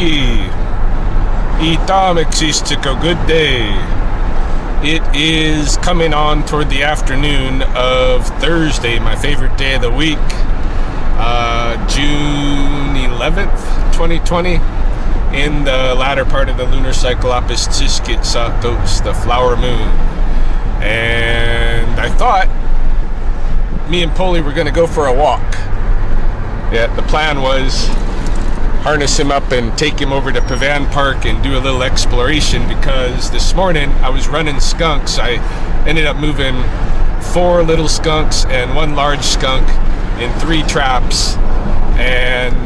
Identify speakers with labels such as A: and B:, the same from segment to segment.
A: Pollie. I tam existe a good day. It is coming on toward the afternoon of Thursday, my favorite day of the week, June 11th, 2020, in the latter part of the lunar cycle opus Tsiskit Satos, the flower moon. And I thought me and Pollie were going to go for a walk. Yeah, the plan was harness him up and take him over to Pavan Park and do a little exploration, because this morning I was running skunks. I ended up moving 4 little skunks and 1 large skunk in 3 traps, and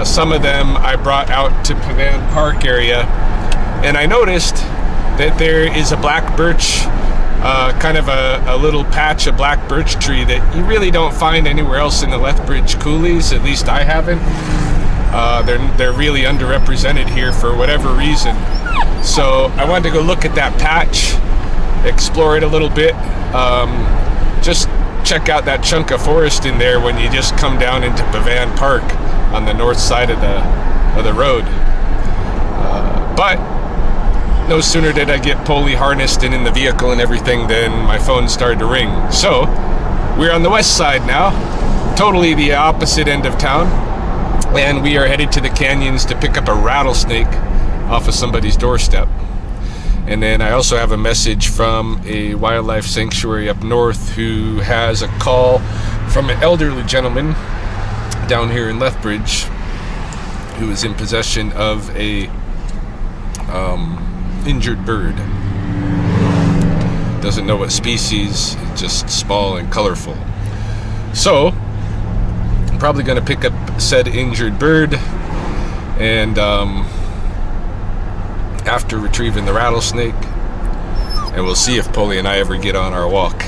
A: some of them I brought out to Pavan Park area, and I noticed that there is a black birch, kind of a little patch of black birch tree that you really don't find anywhere else in the Lethbridge coulees. At least I haven't. They're really underrepresented here for whatever reason. So I wanted to go look at that patch, explore it a little bit, just check out that chunk of forest in there when you just come down into Pavan Park on the north side of the road. But no sooner did I get Pollie harnessed and in the vehicle and everything than my phone started to ring. So we're on the west side now, totally the opposite end of town, and we are headed to the canyons to pick up a rattlesnake off of somebody's doorstep. And then I also have a message from a wildlife sanctuary up north who has a call from an elderly gentleman down here in Lethbridge who is in possession of a injured bird. Doesn't know what species, just small and colorful. So I'm probably going to pick up said injured bird, and after retrieving the rattlesnake, and we'll see if Pollie and I ever get on our walk.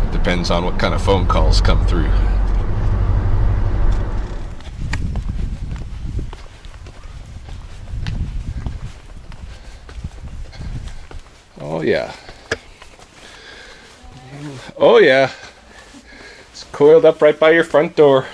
A: It depends on what kind of phone calls come through. Oh yeah. Oh yeah. It's coiled up right by your front door.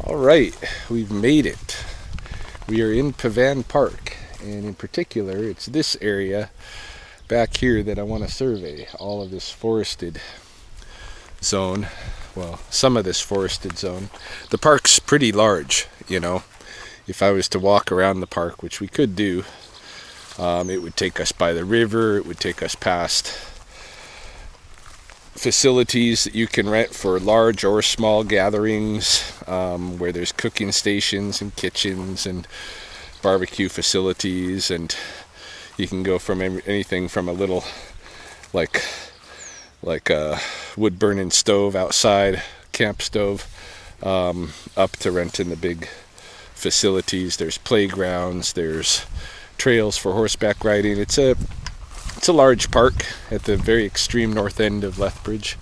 A: Alright, we've made it. We are in Pavan Park, and in particular it's this area back here that I want to survey. All of this forested zone, well, some of this forested zone. The park's pretty large, you know. If I was to walk around the park, which we could do, it would take us by the river, it would take us past facilities that you can rent for large or small gatherings, where there's cooking stations and kitchens and barbecue facilities, and you can go from anything from a little like a wood burning stove outside, camp stove, up to renting the big facilities. There's playgrounds, there's trails for horseback riding. It's a large park at the very extreme north end of Lethbridge,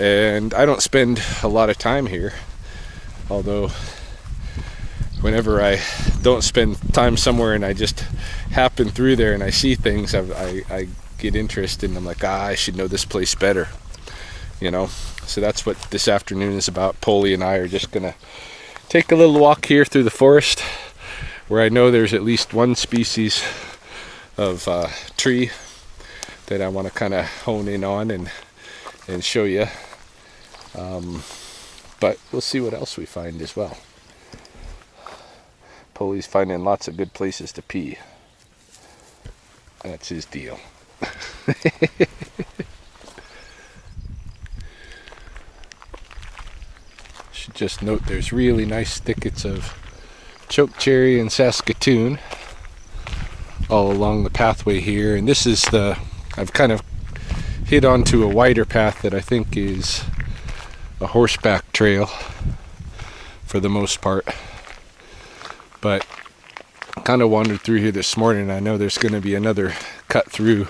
A: and I don't spend a lot of time here, although whenever I don't spend time somewhere and I just happen through there and I see things, I get interested, and I'm like, I should know this place better, you know. So that's what this afternoon is about. Pollie and I are just gonna take a little walk here through the forest, where I know there's at least one species of tree that I want to kind of hone in on and show you. But we'll see what else we find as well. Pollie's finding lots of good places to pee. That's his deal. Should just note there's really nice thickets of chokecherry and Saskatoon all along the pathway here, and this is I've kind of hit onto a wider path that I think is a horseback trail for the most part, but kind of wandered through here this morning. I know there's going to be another cut through,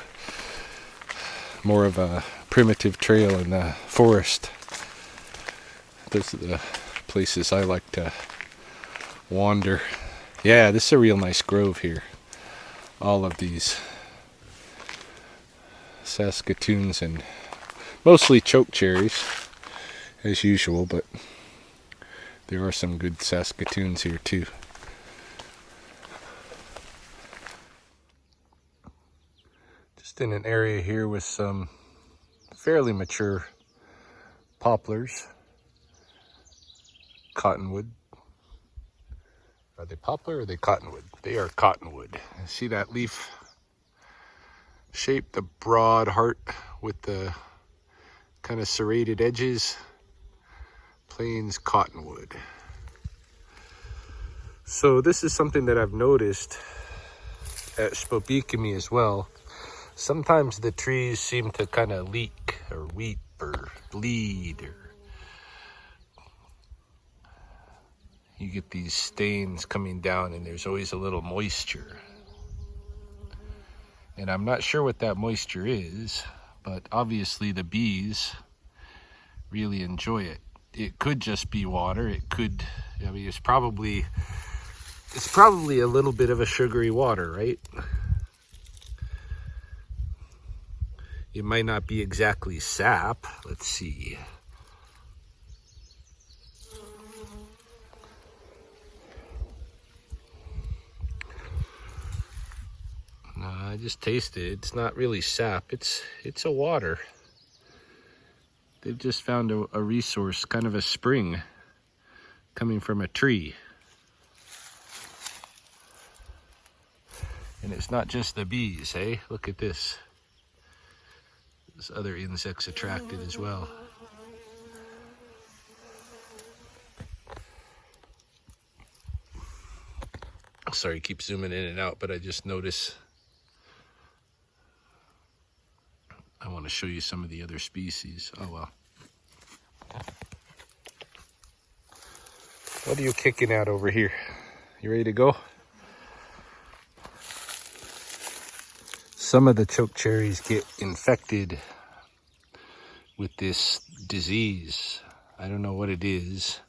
A: more of a primitive trail in the forest. Those are the places I like to wander. Yeah, this is a real nice grove here. All of these Saskatoons and mostly chokecherries as usual, but there are some good Saskatoons here too. Just in an area here with some fairly mature poplars, cottonwood. Are they poplar or are they cottonwood? They are cottonwood. See that leaf shape, the broad heart with the kind of serrated edges? Plains cottonwood. So this is something that I've noticed at Spobekimi as well. Sometimes the trees seem to kind of leak or weep or bleed, or you get these stains coming down and there's always a little moisture. And I'm not sure what that moisture is, but obviously the bees really enjoy it. It could just be water. It could, I mean, it's probably a little bit of a sugary water, right? It might not be exactly sap. Let's see. No, I just tasted it. It's not really sap. It's a water. They've just found a resource, kind of a spring coming from a tree. And it's not just the bees, hey? Look at this. There's other insects attracted as well. Sorry, keep zooming in and out, but I just noticed. I want to show you some of the other species. Oh, well. What are you kicking at over here? You ready to go? Some of the chokecherries get infected with this disease. I don't know what it is,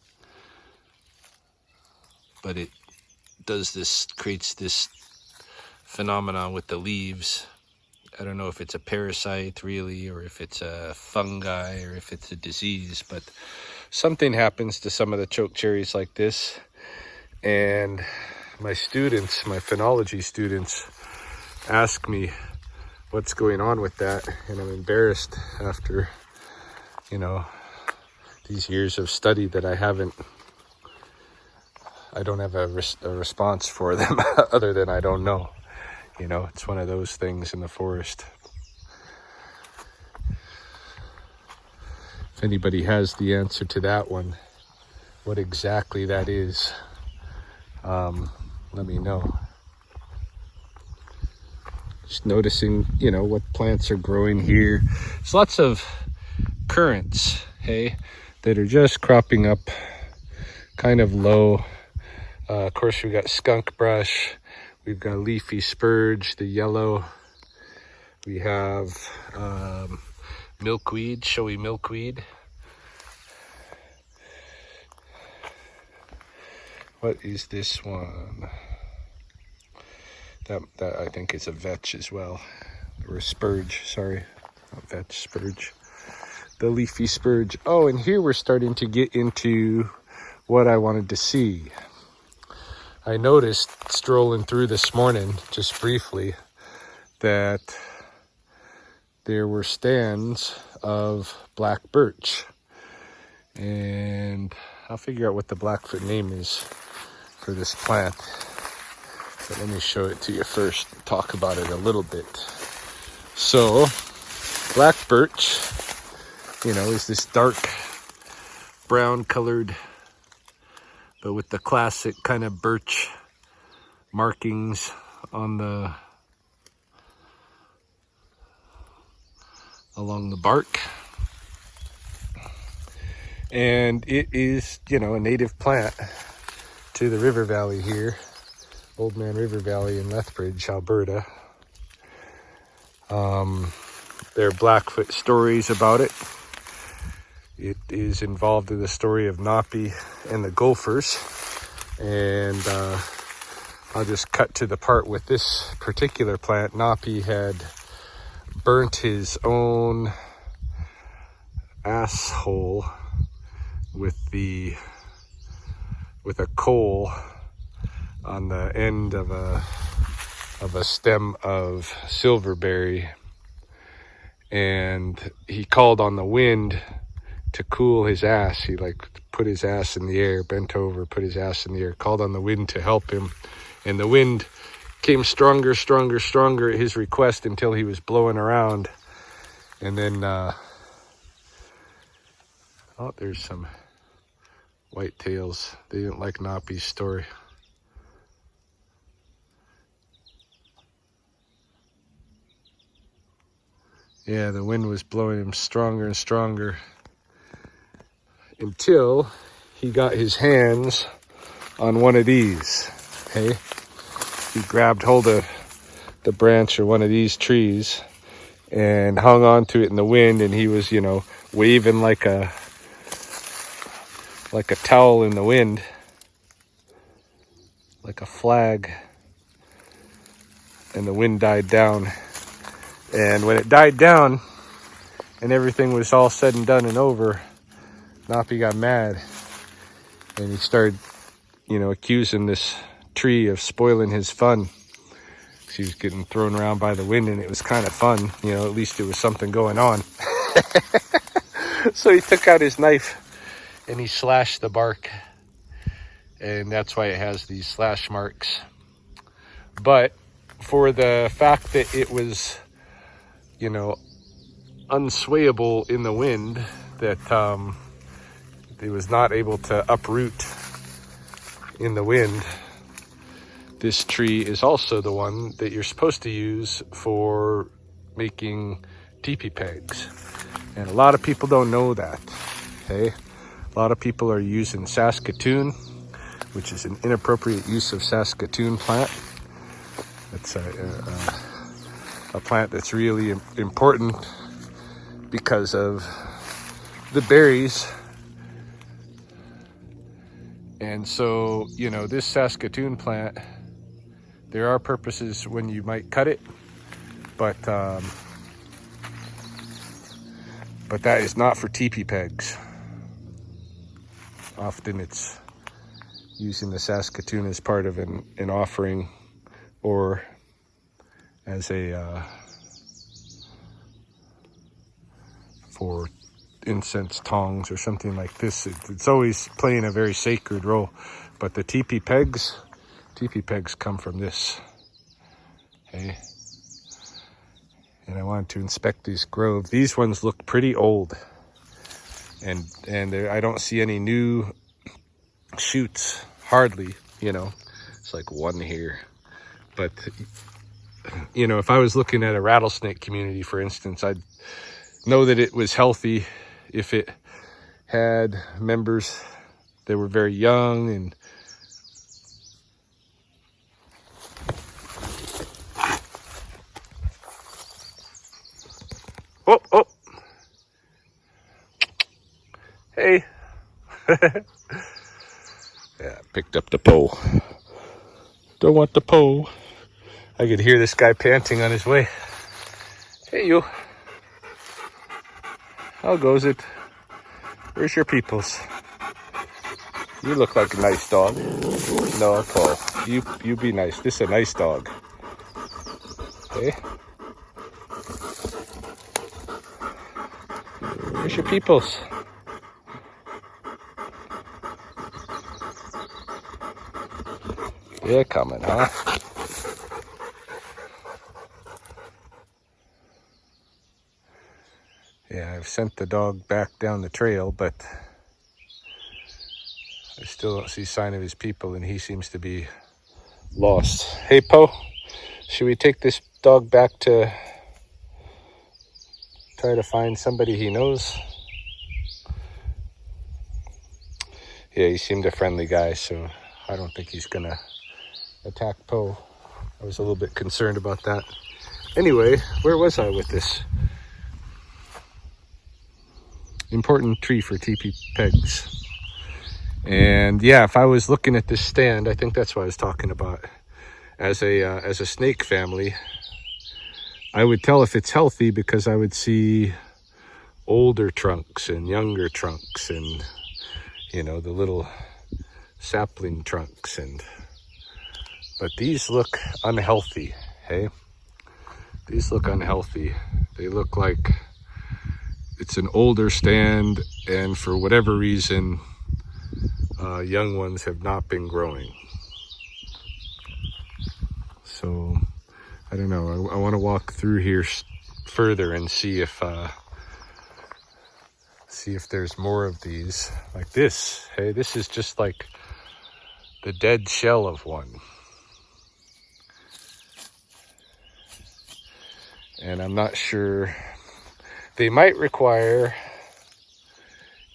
A: but it creates this phenomenon with the leaves. I don't know if it's a parasite really, or if it's a fungi, or if it's a disease, but something happens to some of the chokecherries like this. And my students, my phenology students, ask me what's going on with that, and I'm embarrassed after, these years of study that I don't have a response for them other than I don't know. It's one of those things in the forest. If anybody has the answer to that one, what exactly that is, let me know. Just noticing, what plants are growing here. There's lots of currants, hey, that are just cropping up kind of low. Of course, we got skunk brush. We've got leafy spurge, the yellow. We have milkweed, showy milkweed. What is this one? That I think is a vetch as well, or a spurge, sorry, not vetch, spurge. The leafy spurge. Oh, and here we're starting to get into what I wanted to see. I noticed strolling through this morning, just briefly, that there were stands of black birch. And I'll figure out what the Blackfoot name is for this plant. But let me show it to you first and talk about it a little bit. So black birch, is this dark brown colored, but with the classic kind of birch markings on along the bark. And it is, a native plant to the river valley here, Old Man River Valley in Lethbridge, Alberta. There are Blackfoot stories about it. It is involved in the story of Napi and the Gophers. And I'll just cut to the part with this particular plant. Napi had burnt his own asshole with a coal on the end of a stem of silverberry, and he called on the wind to cool his ass. He put his ass in the air, bent over, put his ass in the air, called on the wind to help him, and the wind came stronger at his request until he was blowing around. And then there's some whitetails. They didn't like Napi's story. Yeah, the wind was blowing him stronger and stronger until he got his hands on one of these. Okay, he grabbed hold of the branch of one of these trees and hung on to it in the wind, and he was, waving like a towel in the wind, like a flag, and the wind died down. And when it died down and everything was all said and done and over, Napi got mad, and he started, accusing this tree of spoiling his fun. He was getting thrown around by the wind, and it was kind of fun, at least there was something going on. So he took out his knife and he slashed the bark, and that's why it has these slash marks. But for the fact that it was, unswayable in the wind, that it was not able to uproot in the wind, this tree is also the one that you're supposed to use for making teepee pegs. And a lot of people don't know that, okay? A lot of people are using Saskatoon, which is an inappropriate use of Saskatoon plant. It's a plant that's really important because of the berries. And so, this Saskatoon plant, there are purposes when you might cut it, but that is not for teepee pegs. Often it's using the Saskatoon as part of an offering, or as for incense tongs or something like this. It's always playing a very sacred role. But the teepee pegs come from this. Okay. And I wanted to inspect these groves. These ones look pretty old, and I don't see any new shoots, hardly. It's like one here. But if I was looking at a rattlesnake community, for instance, I'd know that it was healthy if it had members that were very young and oh hey yeah, picked up the pole. Don't want the pole. I could hear this guy panting on his way. Hey, you. How goes it? Where's your peoples? You look like a nice dog. No, Paul. You be nice. This is a nice dog. Okay? Where's your peoples? They're coming, huh? Yeah, I've sent the dog back down the trail, but I still don't see sign of his people, and he seems to be lost. Hey, Poe, should we take this dog back to try to find somebody he knows? Yeah, he seemed a friendly guy, so I don't think he's gonna attack Poe. I was a little bit concerned about that. Anyway, where was I with this? Important tree for teepee pegs. And yeah, if I was looking at this stand, I think that's what I was talking about. As a snake family, I would tell if it's healthy because I would see older trunks and younger trunks and, you know, the little sapling trunks. But these look unhealthy, hey? These look unhealthy. They look like it's an older stand, and for whatever reason, young ones have not been growing. So, I don't know. I want to walk through here further and see if there's more of these. Like this. Hey, this is just like the dead shell of one. And I'm not sure. They might require,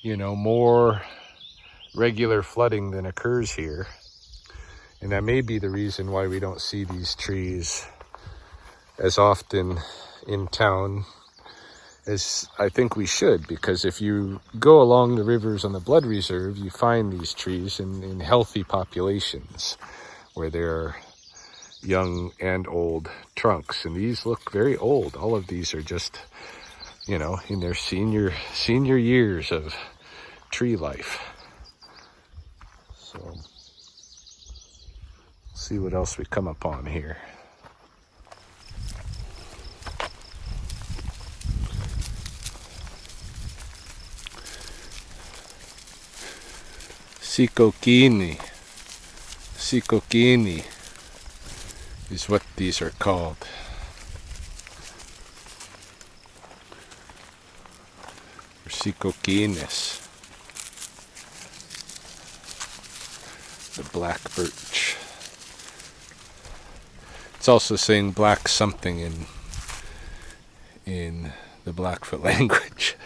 A: you know, more regular flooding than occurs here. And that may be the reason why we don't see these trees as often in town as I think we should. Because if you go along the rivers on the Blood Reserve, you find these trees in healthy populations where there are young and old trunks. And these look very old. All of these are just, you know, in their senior years of tree life. So, see what else we come upon here. Sikokini is what these are called. Or sikokines. The black birch. It's also saying black something in the Blackfoot language.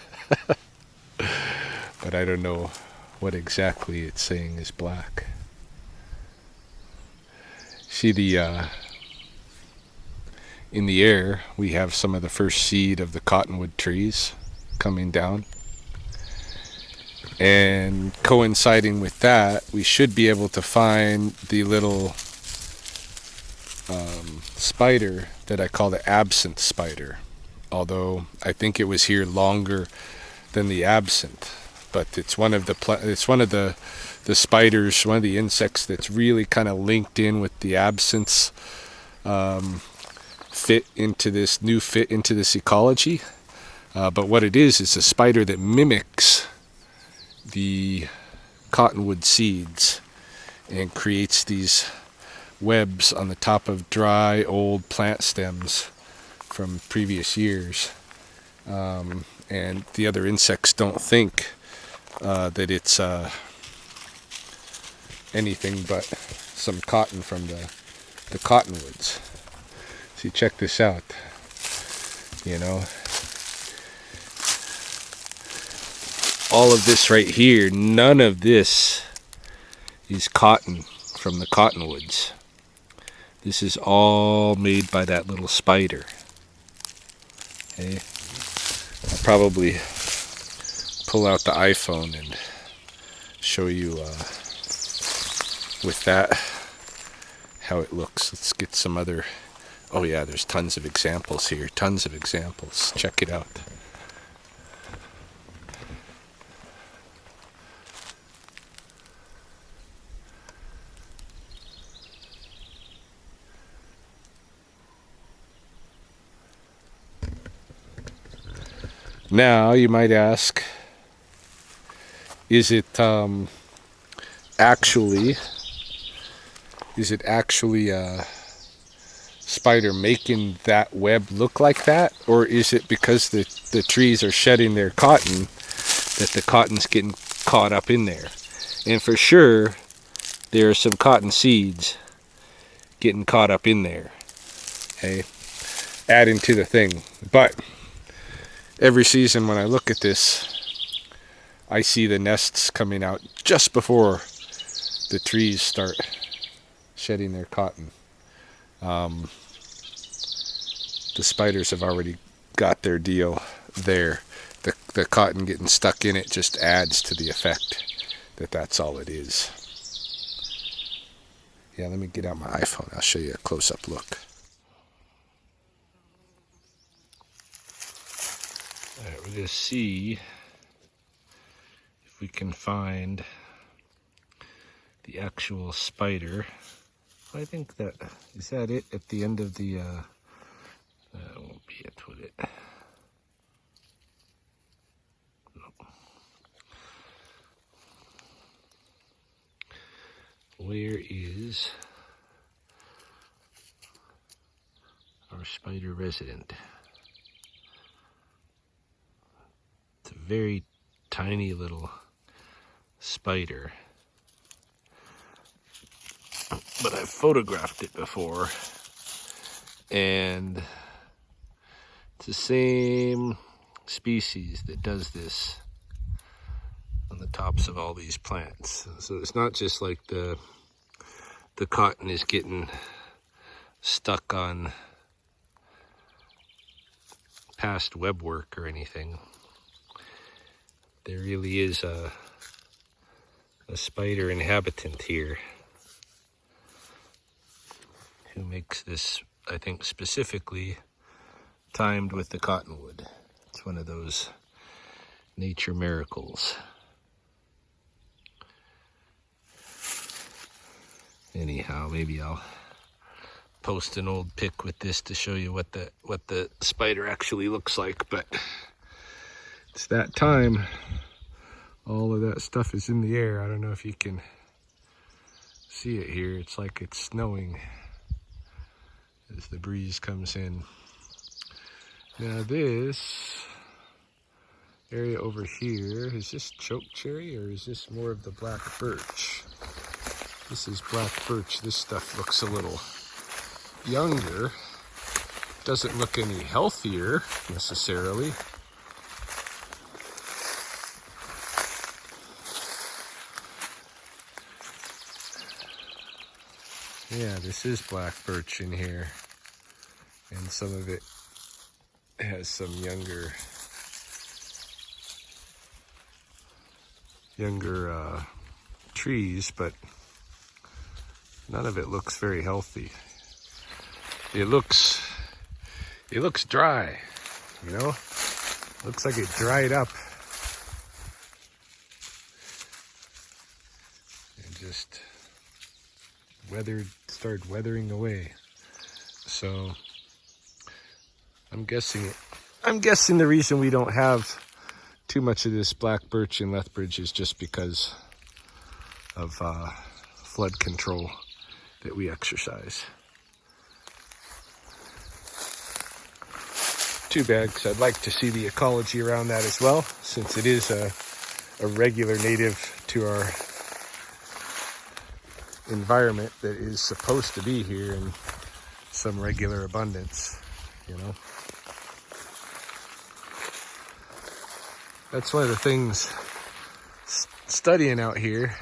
A: But I don't know what exactly it's saying is black. See in the air, we have some of the first seed of the cottonwood trees coming down. And coinciding with that, we should be able to find the little spider that I call the absinthe spider. Although I think it was here longer than the absinthe. But it's one of the spiders, one of the insects that's really kind of linked in with the absinthe fit into this ecology. But what it is a spider that mimics the cottonwood seeds and creates these webs on the top of dry old plant stems from previous years. And the other insects don't think that it's anything but some cotton from the cottonwoods. See, check this out. You know, all of this right here, none of this is cotton from the cottonwoods. This is all made by that little spider. Okay, I'll probably pull out the iPhone and show you with that how it looks. Let's get some other. Oh yeah, there's tons of examples here. Tons of examples. Check it out. Now you might ask, is it actually spider making that web look like that? Or is it because the trees are shedding their cotton that the cotton's getting caught up in there? And for sure, there are some cotton seeds getting caught up in there, okay, adding to the thing. But every season when I look at this, I see the nests coming out just before the trees start shedding their cotton. The spiders have already got their deal there. The cotton getting stuck in it just adds to the effect that that's all it is. Yeah, let me get out my iPhone. I'll show you a close-up look. All right, we'll just see if we can find the actual spider. I think that, is that it at the end of the, that won't be it, would it? No. Where is our spider resident? It's a very tiny little spider, but I've photographed it before, and it's the same species that does this on the tops of all these plants. So it's not just like the cotton is getting stuck on past web work or anything. There really is a spider inhabitant here who makes this, I think, specifically timed with the cottonwood. It's one of those nature miracles. Anyhow, maybe I'll post an old pic with this to show you what the spider actually looks like, but it's that time. All of that stuff is in the air. I don't know if you can see it here. It's like it's snowing as the breeze comes in. Now this area over here, is this choke cherry or is this more of the black birch? This is black birch. This stuff looks a little younger. Doesn't look any healthier necessarily. Yeah, this is black birch in here, and some of it has some younger trees, but none of it looks very healthy. It looks dry, you know? Looks like it dried up and just started weathering away. So I'm guessing the reason we don't have too much of this black birch in Lethbridge is just because of flood control that we exercise. Too bad, because I'd like to see the ecology around that as well, since it is a regular native to our environment that is supposed to be here in some regular abundance, you know. That's one of the things studying out here.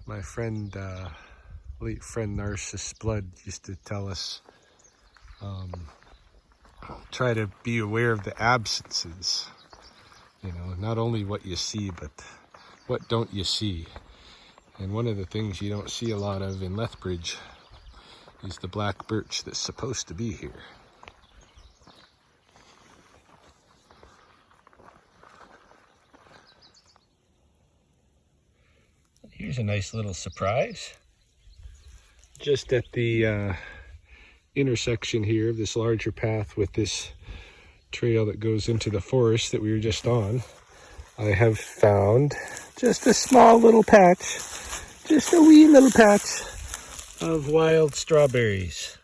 A: My friend, late friend Narcissus Blood used to tell us, try to be aware of the absences, you know, not only what you see, but what don't you see. And one of the things you don't see a lot of in Lethbridge is the black birch that's supposed to be here. Here's a nice little surprise. Just at the intersection here of this larger path with this trail that goes into the forest that we were just on, I have found just a small little patch, just a wee little patch of wild strawberries.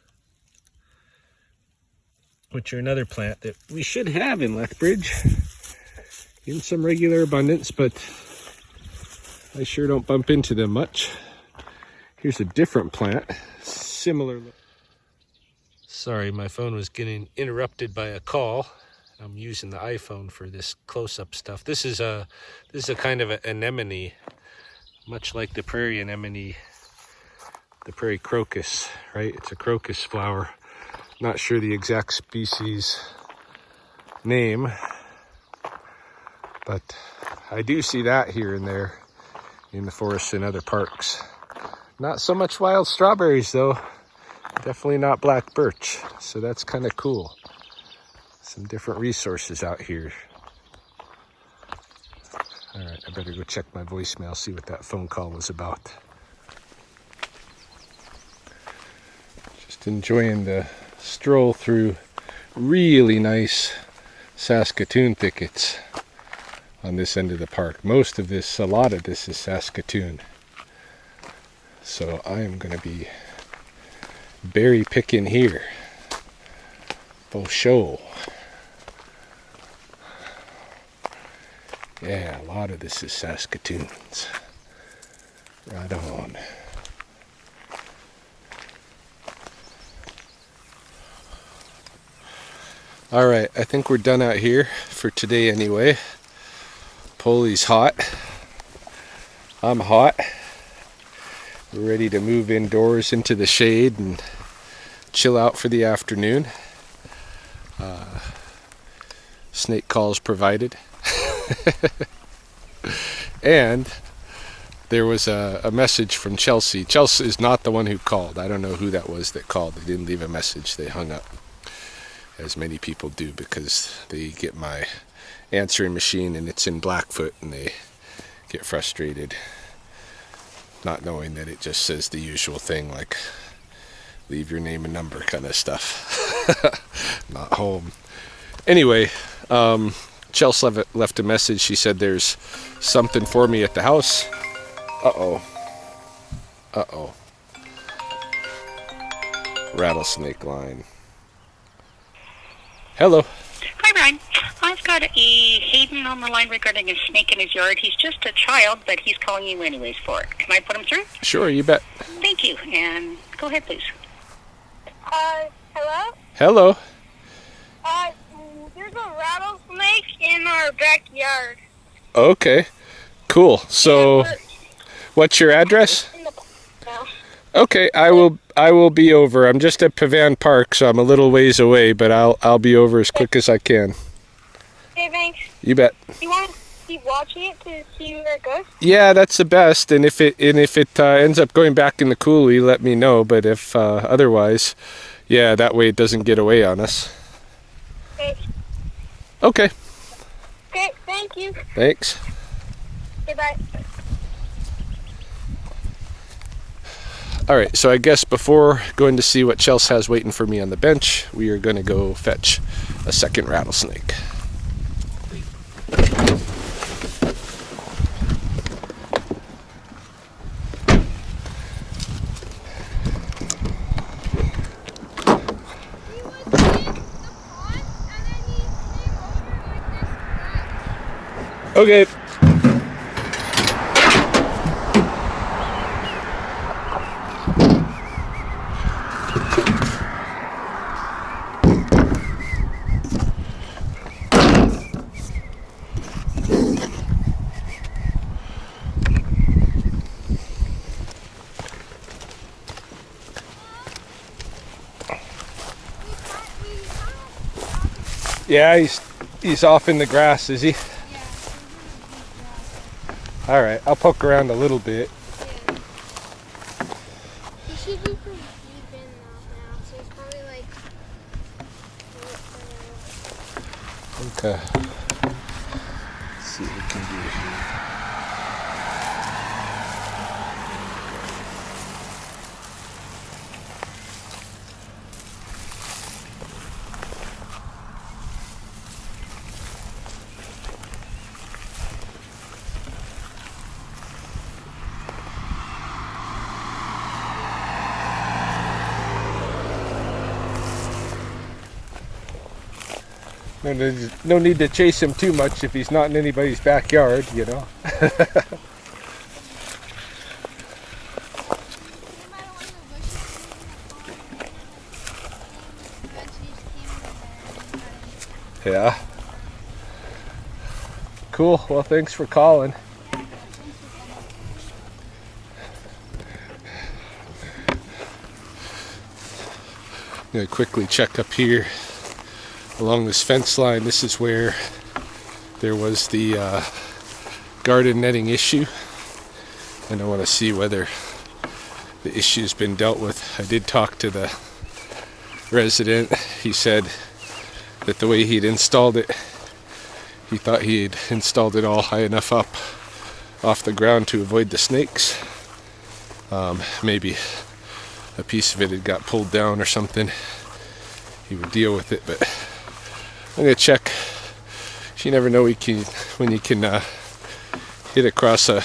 A: which are another plant that we should have in Lethbridge in some regular abundance, but I sure don't bump into them much. Here's a different plant, similar. Sorry, my phone was getting interrupted by a call. I'm using the iPhone for this close-up stuff. This is a kind of an anemone, much like the prairie anemone, the prairie crocus, right? It's a crocus flower. Not sure the exact species name, but I do see that here and there in the forests and other parks. Not so much wild strawberries though. Definitely not black birch, so that's kind of cool. Some different resources out here. All right, I better go check my voicemail, see what that phone call was about. Just enjoying the stroll through really nice Saskatoon thickets on this end of the park. A lot of this is Saskatoon. So I am going to be berry picking here. For sure. Yeah, a lot of this is Saskatoons. Right on. All right, I think we're done out here for today anyway. Pollie's hot. I'm hot. We're ready to move indoors into the shade and chill out for the afternoon. Snake calls provided. And there was a message from Chelsea. Chelsea is not the one who called. I don't know who that was that called. They didn't leave a message. They hung up, as many people do, because they get my answering machine and it's in Blackfoot and they get frustrated not knowing that it just says the usual thing like leave your name and number kind of stuff. Not home. Anyway, Chels left a message. She said there's something for me at the house. Uh-oh. Rattlesnake line. Hello.
B: Hi, Brian. I've got a Hayden on the line regarding a snake in his yard. He's just a child, but he's calling you anyways for it. Can I put him through?
A: Sure, you bet.
B: Thank you. And go ahead, please.
C: Hello?
A: Hello.
C: There's a rattlesnake in our backyard.
A: Okay, cool. So, what's your address?
C: No.
A: Okay, I will be over. I'm just at Pavan Park, so I'm a little ways away, but I'll be over as quick as I can.
C: Okay, thanks.
A: You bet.
C: You want to keep watching it to see where it goes?
A: Yeah, that's the best. And if it ends up going back in the coulee, let me know. But if otherwise, yeah, that way it doesn't get away on us.
C: Okay.
A: Okay.
C: Okay, thank you.
A: Thanks.
C: Okay, bye.
A: All right, so I guess before going to see what Chels has waiting for me on the bench, we are going to go fetch a second rattlesnake. Okay. Yeah, he's off in the grass, is he?
C: Yeah.
A: All right, I'll poke around a little bit.
C: Yeah. He should be pretty deep in now, so it's probably like...
A: Okay. Let's see what we can do here. And there's no need to chase him too much if he's not in anybody's backyard, you know. Yeah. Cool. Well, thanks for calling. I'm going to quickly check up here along this fence line. This is where there was the garden netting issue, and I want to see whether the issue's been dealt with. I did talk to the resident. He said that the way he'd installed it, he thought he had installed it all high enough up off the ground to avoid the snakes. Maybe a piece of it had got pulled down or something. He would deal with it, but I'm gonna check. You never know when you can hit across a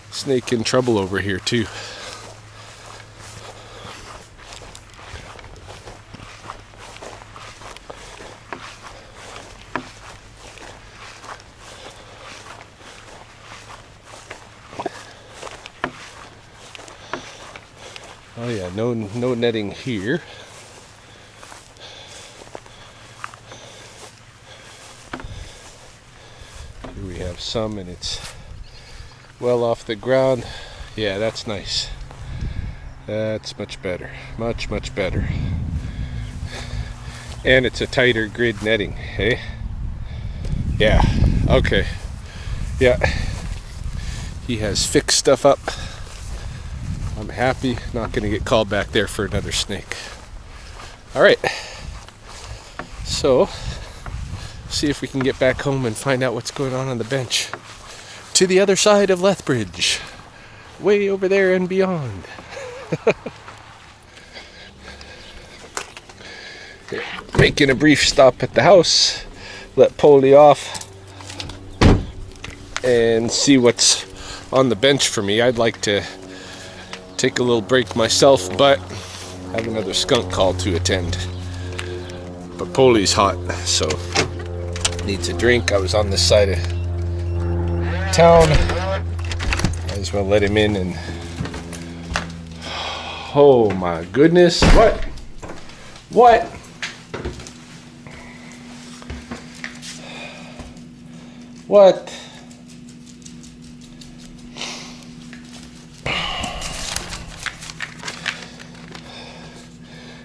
A: snake in trouble over here too. Oh yeah, no netting here. Here we have some, and it's well off the ground. Yeah, that's nice. That's much better. Much better. And it's a tighter grid netting, hey? Yeah, okay. Yeah. He has fixed stuff up. I'm happy. Not going to get called back there for another snake. All right. So, see if we can get back home and find out what's going on the bench. To the other side of Lethbridge. Way over there and beyond. Making a brief stop at the house. Let Pollie off. And see what's on the bench for me. I'd like to take a little break myself, but I have another skunk call to attend. But Pollie's hot, so needs a drink. I was on this side of town. Might as well let him in. And oh my goodness, what?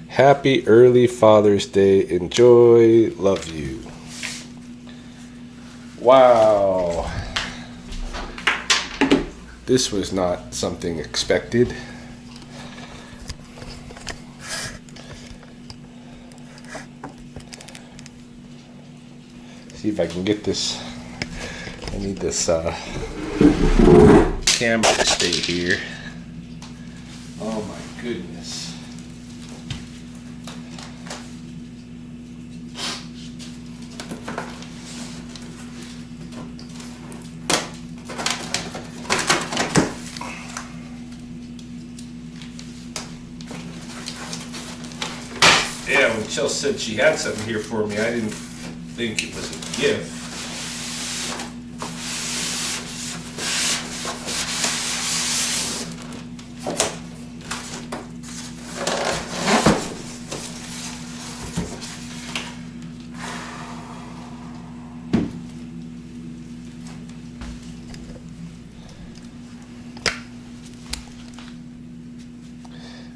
A: Happy early Father's Day. Enjoy. Love you. Wow. This was not something expected. See if I can get this. I need this camera to stay here. Oh my goodness. Yeah, when Chels said she had something here for me, I didn't think it was a gift.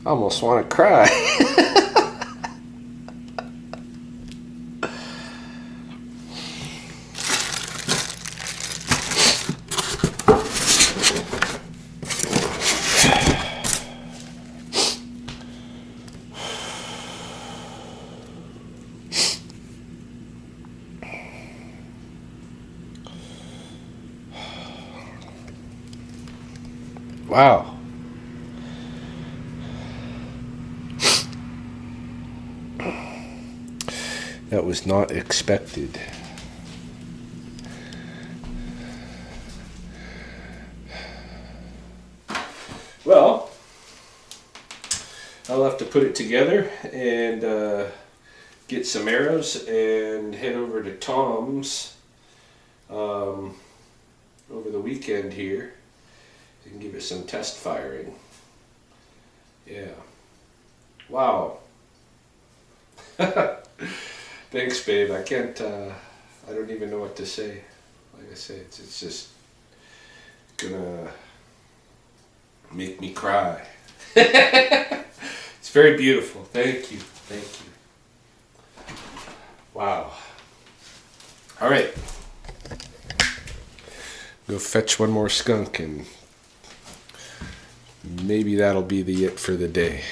A: I almost want to cry. Wow. That was not expected. Well, I'll have to put it together and get some arrows and head over to Tom's over the weekend here and give it some test firing. Yeah. Wow. Thanks, babe. I can't, I don't even know what to say. Like I say, it's just gonna make me cry. It's very beautiful. Thank you. Thank you. Wow. All right. Go fetch one more skunk and maybe that'll be the it for the day.